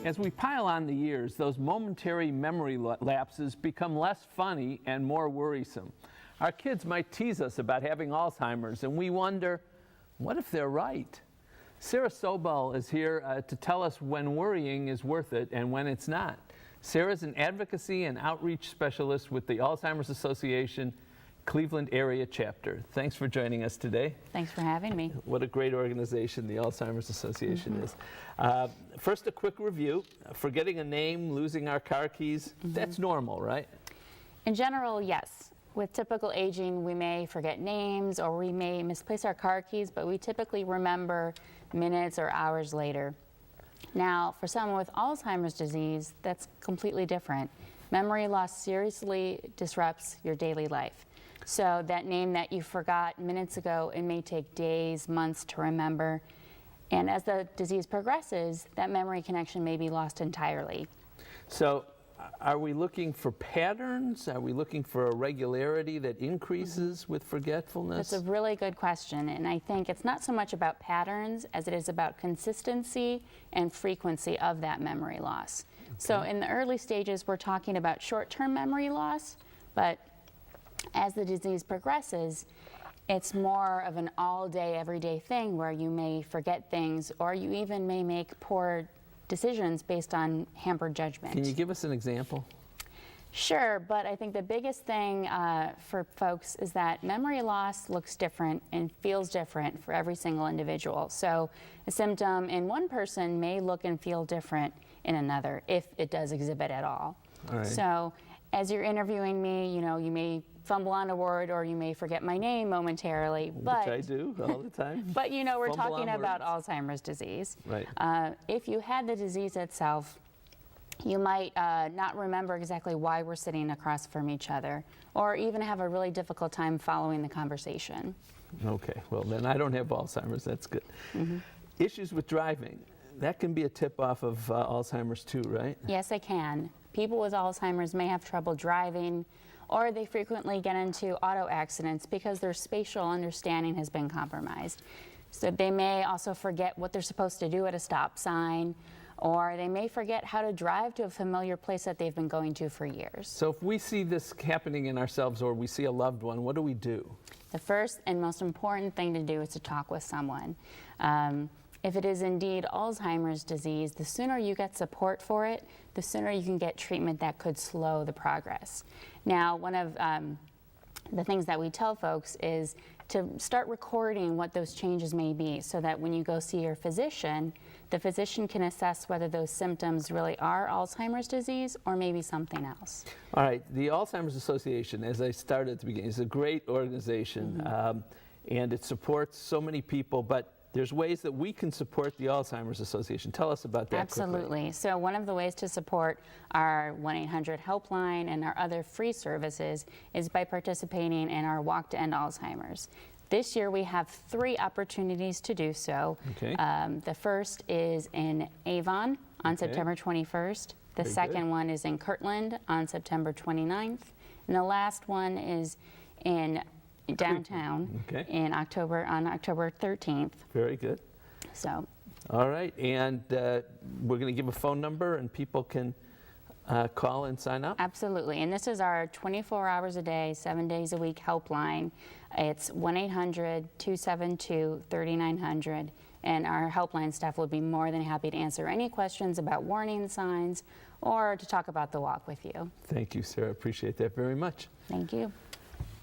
As we pile on the years, those momentary memory lapses become less funny and more worrisome. Our kids might tease us about having Alzheimer's, and we wonder, what if they're right? Sara Sobel is here to tell us when worrying is worth it and when it's not. Sara's an advocacy and outreach specialist with the Alzheimer's Association Cleveland area chapter. Thanks for joining us today. Thanks for having me. What a great organization the Alzheimer's Association is. First, a quick review. Forgetting a name, losing our car keys, that's normal, right? In general, yes. With typical aging, we may forget names or we may misplace our car keys, but we typically remember minutes or hours later. Now, for someone with Alzheimer's disease, that's completely different. Memory loss seriously disrupts your daily life. So that name that you forgot minutes ago, it may take days, months to remember. And as the disease progresses, that memory connection may be lost entirely. So are we looking for patterns? Are we looking for a regularity that increases with forgetfulness? That's a really good question. And I think it's not so much about patterns as it is about consistency and frequency of that memory loss. Okay. So in the early stages, we're talking about short-term memory loss, but as the disease progresses, it's more of an all-day, everyday thing where you may forget things or you even may make poor decisions based on hampered judgment. Can you give us an example? Sure, but I think the biggest thing for folks is that memory loss looks different and feels different for every single individual. So a symptom in one person may look and feel different in another, if it does exhibit at all. All right. So as you're interviewing me, you know, you may fumble on a word or you may forget my name momentarily. But, which I do all the time. But you know, we're talking about words. Alzheimer's disease. Right. If you had the disease itself, you might not remember exactly why we're sitting across from each other, or even have a really difficult time following the conversation. Okay, well then I don't have Alzheimer's, that's good. Issues with driving, that can be a tip-off of Alzheimer's too, right? Yes, it can. People with Alzheimer's may have trouble driving, or they frequently get into auto accidents because their spatial understanding has been compromised. So they may also forget what they're supposed to do at a stop sign, or they may forget how to drive to a familiar place that they've been going to for years. So if we see this happening in ourselves or we see a loved one, what do we do? The first and most important thing to do is to talk with someone. If it is indeed Alzheimer's disease, the sooner you get support for it, the sooner you can get treatment that could slow the progress. Now, one of the things that we tell folks is to start recording what those changes may be so that when you go see your physician, the physician can assess whether those symptoms really are Alzheimer's disease or maybe something else. All right, the Alzheimer's Association, as I started at the beginning, is a great organization and it supports so many people, but there's ways that we can support the Alzheimer's Association. Tell us about that. Absolutely. Quickly. So one of the ways to support our 1-800 helpline and our other free services is by participating in our Walk to End Alzheimer's. This year we have 3 opportunities to do so. Okay. The first is in Avon on September 21st. The second one is in Kirtland on September 29th. And the last one is in downtown on October 13th. Very good. So. All right, and we're going to give a phone number and people can call and sign up? Absolutely, and this is our 24 hours a day, 7 days a week helpline. It's 1-800-272-3900, and our helpline staff will be more than happy to answer any questions about warning signs or to talk about the walk with you. Thank you, Sara. Appreciate that very much. Thank you.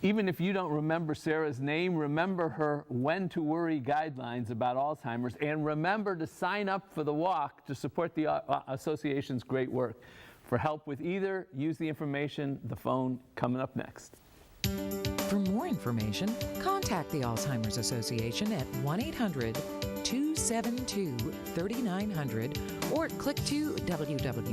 Even if you don't remember Sara's name, remember her when to worry guidelines about Alzheimer's, and remember to sign up for the walk to support the association's great work. For help with either, use the information, the phone coming up next. For more information, contact the Alzheimer's Association at 1-800-272-3900 or click to www.alz.org.